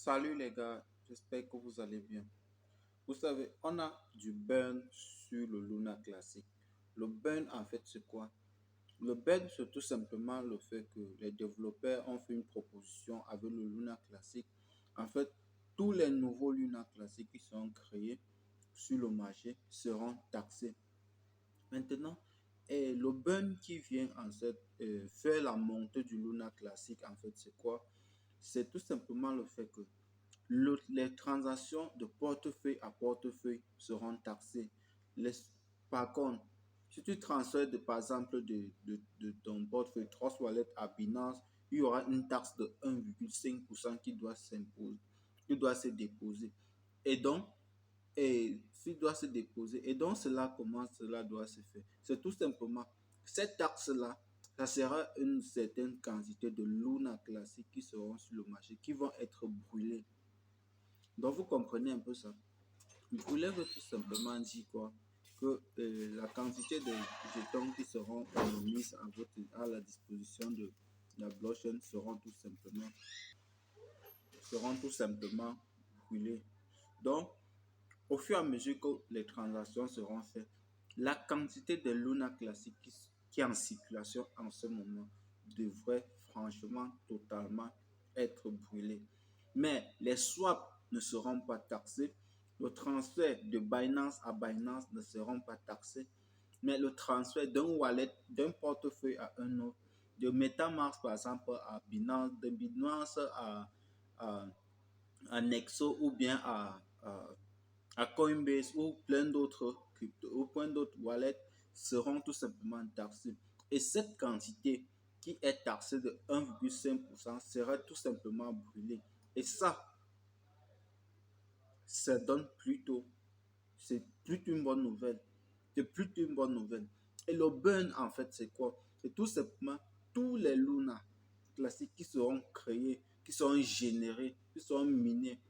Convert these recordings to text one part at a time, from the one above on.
Salut les gars, j'espère que vous allez bien. Vous savez, on a du burn sur le Luna classique. Le burn, en fait, c'est quoi? Le burn, c'est tout simplement le fait que les développeurs ont fait une proposition avec le Luna classique. En fait, tous les nouveaux Luna classiques qui seront créés sur le marché seront taxés. Maintenant, le burn qui vient en fait faire la montée du Luna classique, en fait, c'est quoi? C'est tout simplement le fait que les transactions de portefeuille à portefeuille seront taxées. Les- Par contre, si tu transfères par exemple de ton portefeuille Trust Wallet à Binance, il y aura une taxe de 1,5% qui doit s'imposer, qui doit se déposer. Et donc, s'il doit se déposer, et donc cela, comment cela doit se faire? C'est tout simplement, cette taxe-là, ça sera une certaine quantité de Luna classiques qui seront sur le marché, qui vont être brûlées. Donc, vous comprenez un peu ça. Brûler veut tout simplement dire quoi? Que la quantité de jetons qui seront mises à la disposition de la blockchain seront tout simplement brûlées. Donc, au fur et à mesure que les transactions seront faites, la quantité de Luna classique qui est en circulation en ce moment devrait franchement totalement être brûlée. Mais les swaps ne seront pas taxés. Le transfert de Binance à Binance ne seront pas taxés. Mais le transfert d'un wallet, d'un portefeuille à un autre, de MetaMask par exemple à Binance, de Binance à, à Nexo ou bien à Coinbase ou plein d'autres crypto ou plein d'autres wallets seront tout simplement taxés. Et cette quantité qui est taxée de 1,5% sera tout simplement brûlée. Et ça donne plutôt, c'est plutôt une bonne nouvelle. C'est plutôt une bonne nouvelle. Et le burn, en fait, c'est quoi? C'est tout simplement tous les Luna classiques qui seront créés, qui seront générés, qui seront minés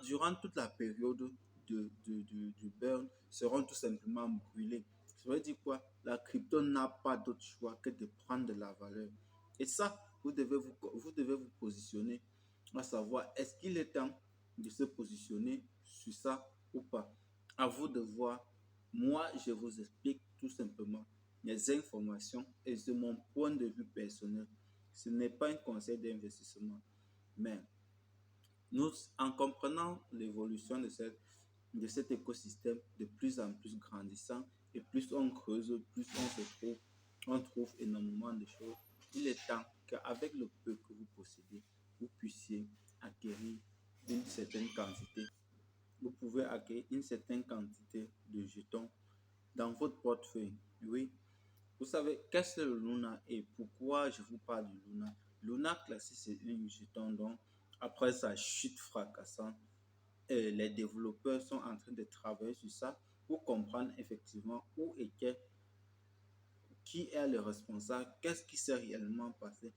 durant toute la période du burn seront tout simplement brûlés. Ça veut dire quoi? La crypto n'a pas d'autre choix que de prendre de la valeur. Et ça, vous devez vous positionner à savoir est-ce qu'il est temps de se positionner sur ça ou pas. À vous de voir. Moi, je vous explique tout simplement les informations et de mon point de vue personnel. Ce n'est pas un conseil d'investissement, mais nous, en comprenant l'évolution de cet écosystème de plus en plus grandissant, et plus on creuse, plus on trouve énormément de choses. Il est temps qu'avec le peu que vous possédez, vous puissiez acquérir une certaine quantité. Vous pouvez acquérir une certaine quantité de jetons dans votre portefeuille. Oui, vous savez, qu'est-ce que le Luna et pourquoi je vous parle du Luna? Luna classique, c'est une jeton dont, après sa chute fracassante, les développeurs sont en train de travailler sur ça pour comprendre effectivement où et qui est le responsable, qu'est-ce qui s'est réellement passé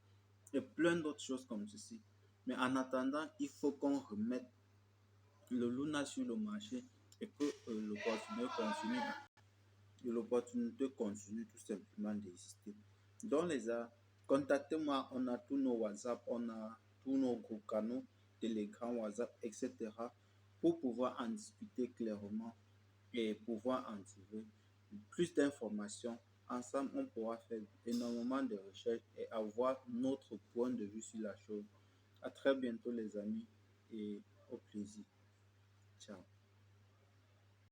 et plein d'autres choses comme ceci. Mais en attendant, il faut qu'on remette le Luna sur le marché et que l'opportunité continue tout simplement d'exister. Donc les gars, contactez-moi, on a tous nos WhatsApp, on a tous nos groupes canaux, Telegram, WhatsApp, etc. pour pouvoir en discuter clairement et pouvoir en tirer plus d'informations. Ensemble, on pourra faire énormément de recherches et avoir notre point de vue sur la chose. À très bientôt les amis et au plaisir.